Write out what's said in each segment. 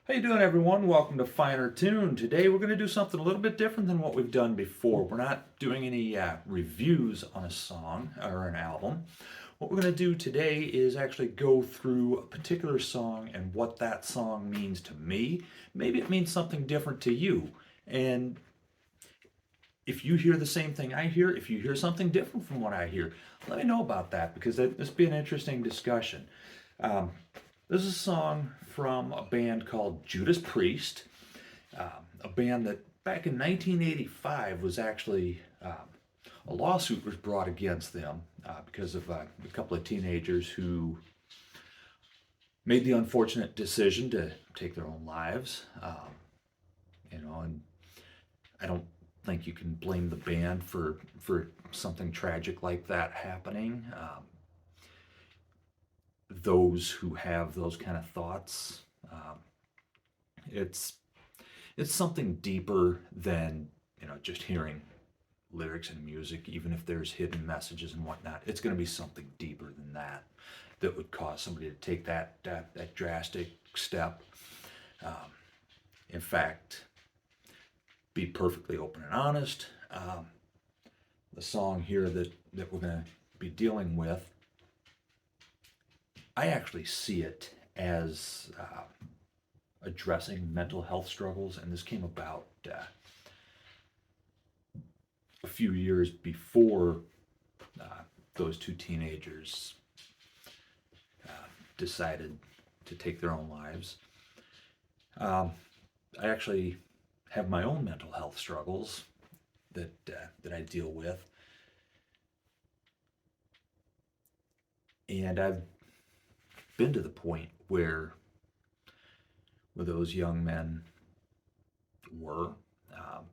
How you doing, everyone? Welcome to Finer Tune. Today we're going to do something a little bit different than what we've done before. We're not doing any reviews on a song or an album. What we're going to do today is actually go through a particular song and what that song means to me. Maybe it means something different to you. And if you hear the same thing I hear, if you hear something different from what I hear, let me know about that because this would be an interesting discussion. Um, this is a song from a band called Judas Priest, a band that back in 1985 was actually a lawsuit was brought against them because of a couple of teenagers who made the unfortunate decision to take their own lives. And I don't think you can blame the band for something tragic like that happening. Those who have those kind of thoughts, it's it's something deeper than just hearing lyrics and music. Even if there's hidden messages and whatnot, it's going to be something deeper than that that would cause somebody to take that drastic step. Um, in fact, be perfectly open and honest. The song here that we're going to be dealing with, I actually see it as addressing mental health struggles, and this came about a few years before uh, those two teenagers uh, decided to take their own lives. Um, I actually have my own mental health struggles that I deal with, and I've been to the point where those young men were. Um,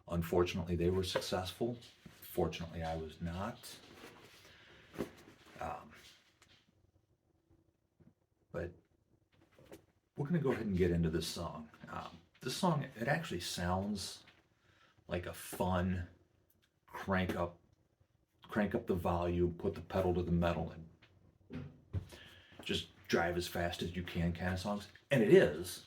Unfortunately, they were successful. Fortunately, I was not. Um, but we're going to go ahead and get into this song. This song, it actually sounds like a fun crank up, crank up the volume, put the pedal to the metal, and just drive as fast as you can kind of songs. And it is,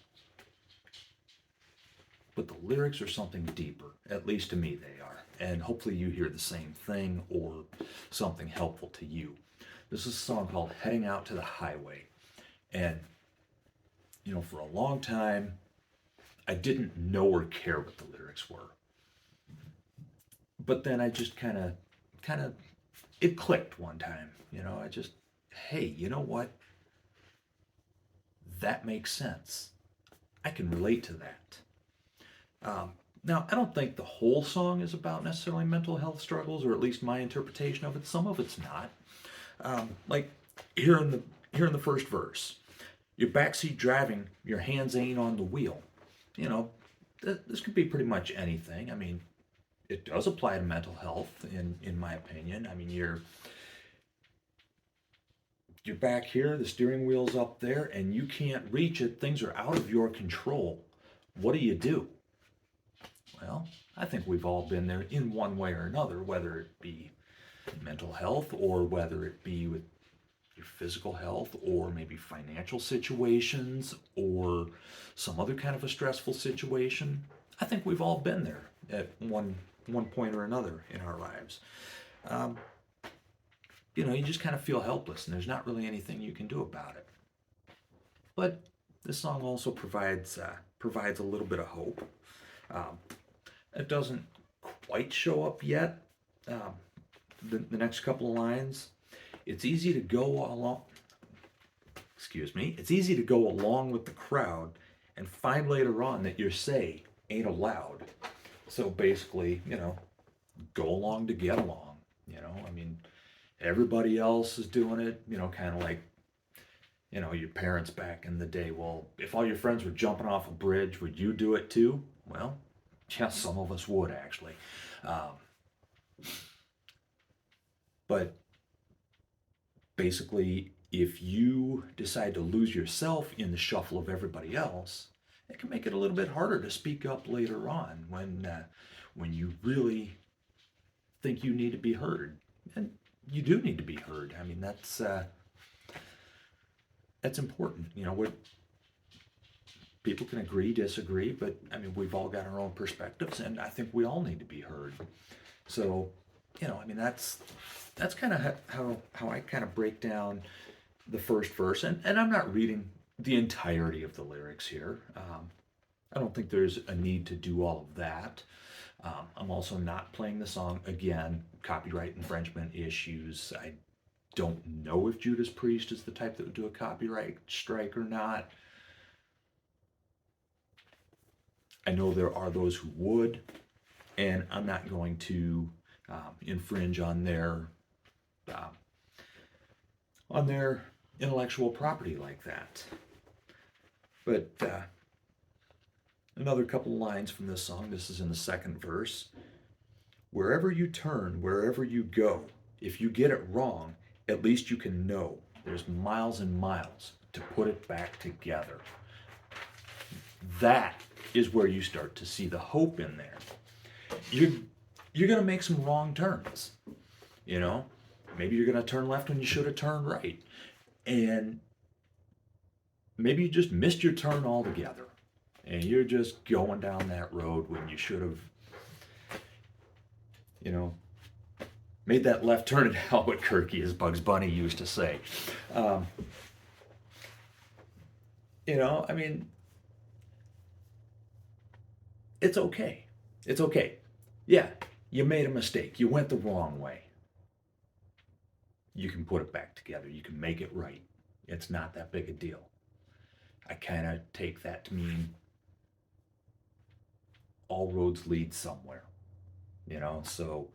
but the lyrics are something deeper. At least to me, they are. And hopefully you hear the same thing or something helpful to you. This is a song called Heading Out to the Highway. And, for a long time, I didn't know or care what the lyrics were. But then I just kind of, it clicked one time. I just, hey, you know what? That makes sense. I can relate to that. Now, I don't think the whole song is about necessarily mental health struggles, or at least my interpretation of it. Some of it's not. Like here in the first verse, your backseat driving, your hands ain't on the wheel. You know, this could be pretty much anything. I mean, it does apply to mental health, in my opinion. I mean, you're back here, the steering wheel's up there, and you can't reach it. Things are out of your control. What do? Well, I think we've all been there in one way or another, whether it be mental health or whether it be with your physical health or maybe financial situations or some other kind of a stressful situation. I think we've all been there at one point or another in our lives. Um, you just kind of feel helpless and there's not really anything you can do about it. But this song also provides a little bit of hope. Um, it doesn't quite show up yet. Um, the next couple of lines, it's easy to go along. Excuse me. It's easy to go along with the crowd and find later on that your say ain't allowed. So basically, go along to get along. I mean, everybody else is doing it. Kind of like your parents back in the day. Well, if all your friends were jumping off a bridge, would you do it too? Well, yeah, some of us would actually. Um, but basically, if you decide to lose yourself in the shuffle of everybody else, it can make it a little bit harder to speak up later on when you really think you need to be heard, and you do need to be heard. I mean, that's important. People can agree, disagree, but I mean, we've all got our own perspectives, and I think we all need to be heard. So, I mean, that's kind of how I kind of break down the first verse, and I'm not reading the entirety of the lyrics here. I don't think there's a need to do all of that. I'm also not playing the song again, copyright infringement issues. I don't know if Judas Priest is the type that would do a copyright strike or not. I know there are those who would, and I'm not going to infringe on their intellectual property like that. But another couple lines from this song. This is in the second verse. Wherever you turn, wherever you go, if you get it wrong, at least you can know there's miles and miles to put it back together. That is where you start to see the hope in there. You're going to make some wrong turns. Maybe you're going to turn left when you should have turned right. And maybe you just missed your turn altogether. And you're just going down that road when you should have, made that left turn at Albuquerque, as Bugs Bunny used to say. I mean, it's okay. It's okay. Yeah, you made a mistake. You went the wrong way. You can put it back together. You can make it right. It's not that big a deal. I kind of take that to mean all roads lead somewhere. So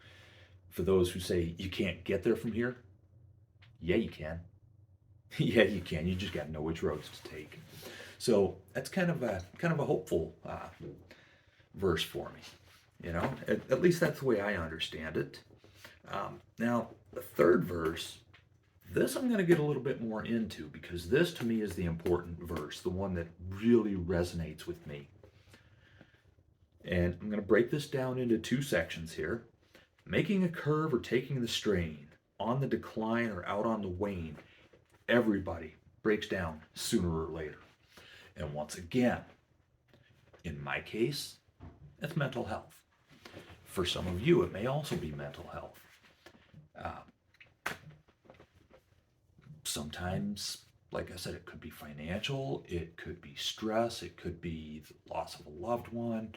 for those who say you can't get there from here, yeah, you can. Yeah, you can. You just got to know which roads to take. So that's kind of a hopeful verse for me. At least that's the way I understand it. Now, the third verse, this I'm going to get a little bit more into, because this to me is the important verse, the one that really resonates with me. And I'm going to break this down into two sections here. Making a curve or taking the strain, on the decline or out on the wane, everybody breaks down sooner or later. And once again, in my case, it's mental health. For some of you, it may also be mental health. Sometimes, like I said, it could be financial, it could be stress, it could be the loss of a loved one.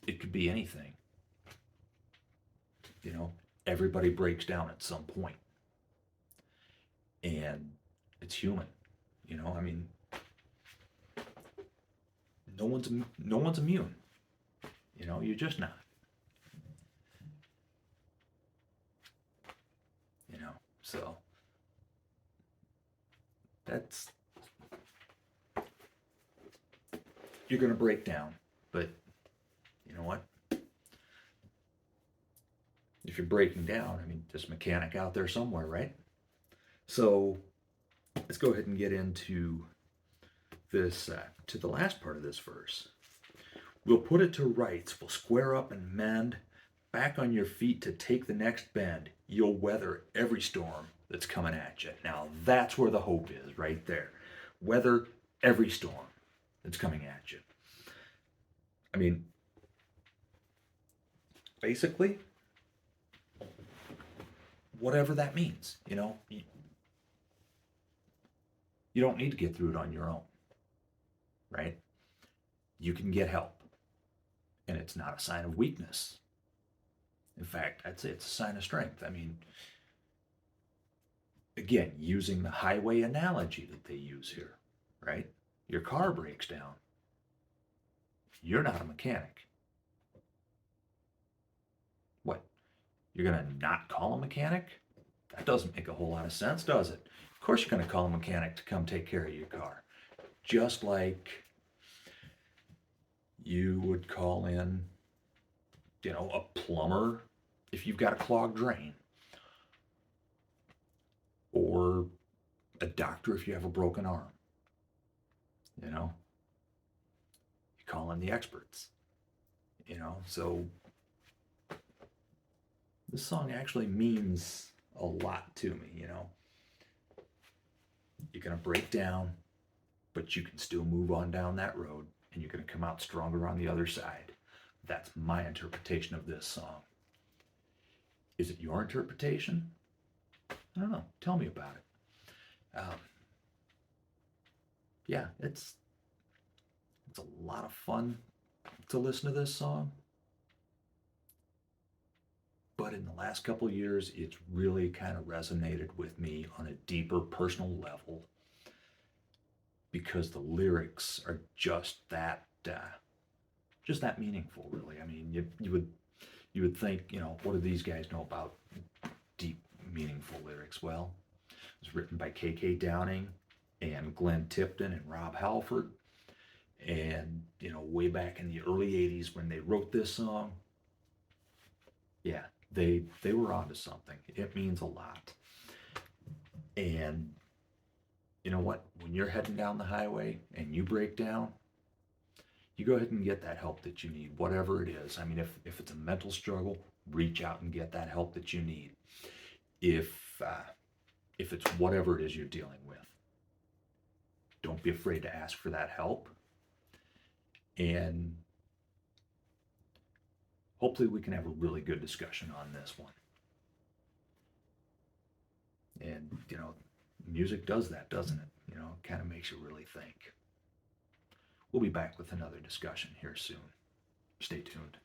It could be anything. Everybody breaks down at some point. And it's human. I mean, no one's immune. You're just not. So that's, you're going to break down, but you know what? If you're breaking down, I mean, there's a mechanic out there somewhere, right? So let's go ahead and get into this, to the last part of this verse. We'll put it to rights, we'll square up and mend, back on your feet to take the next bend. You'll weather every storm that's coming at you. Now that's where the hope is, right there. Weather every storm that's coming at you. I mean, basically, whatever that means, you don't need to get through it on your own, right? You can get help, and it's not a sign of weakness. In fact, I'd say it's a sign of strength. I mean, again, using the highway analogy that they use here, right? Your car breaks down. You're not a mechanic. What? You're going to not call a mechanic? That doesn't make a whole lot of sense, does it? Of course you're going to call a mechanic to come take care of your car. Just like you would call in, a plumber if you've got a clogged drain. Or a doctor if you have a broken arm. You call in the experts. So this song actually means a lot to me, You're going to break down, but you can still move on down that road, and you're going to come out stronger on the other side. That's my interpretation of this song. Is it your interpretation? I don't know. Tell me about it. Yeah, it's a lot of fun to listen to this song. But in the last couple of years, it's really kind of resonated with me on a deeper personal level because the lyrics are just that meaningful, really. I mean, you would think, what do these guys know about deep, meaningful lyrics? Well, it was written by K.K. Downing and Glenn Tipton and Rob Halford. And, way back in the early 80s when they wrote this song, yeah, they were onto something. It means a lot. And you know what? When you're heading down the highway and you break down, you go ahead and get that help that you need, whatever it is. I mean, if it's a mental struggle, reach out and get that help that you need. If it's whatever it is you're dealing with, don't be afraid to ask for that help. And hopefully we can have a really good discussion on this one. And, music does that, doesn't it? It kind of makes you really think. We'll be back with another discussion here soon. Stay tuned.